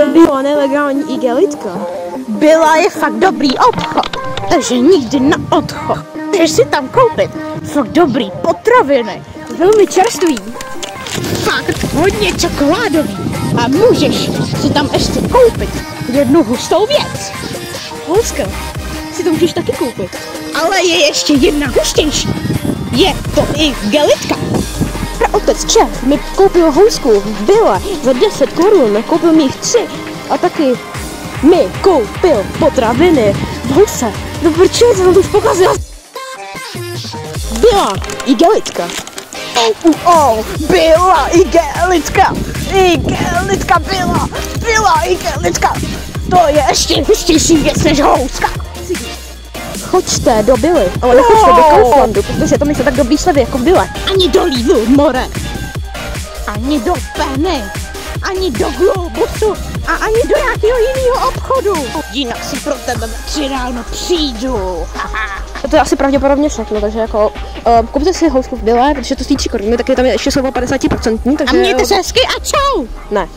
Byla nelegální igelitka. Byla je fakt dobrý obchod, takže nikdy na odchod. Můžeš si tam koupit fakt dobrý potraviny, velmi čerstvý, fakt hodně čokoládový a můžeš si tam ještě koupit jednu hustou věc. Houska, si to můžeš taky koupit. Ale je ještě jedna hustější, je to igelitka. Otec Čech mi koupil housku v Bille za 10 korun, koupil mi jich 3 a taky mi koupil potraviny v house. No proč jsem to už pokazila? Byla igelitka. Byla igelitka. Igelitka byla igelitka. To je ještě hustější věc než houska. Choďte do Billy, ale nechoďte do Kauflandu, protože to nejsou tak dobrý slevy jako v Bille. Ani do Lidlu, more. Ani do Penny. Ani do Globusu. A ani do nějakého jiného obchodu. Jinak si pro tebe ve 3 ráno přijdu. To je asi pravděpodobně všechno, takže jako kupte si housku v Bille, protože to stojí 3 koruny, taky tam je ještě slovo 50%, takže... A mějte se hezky a čau. Ne.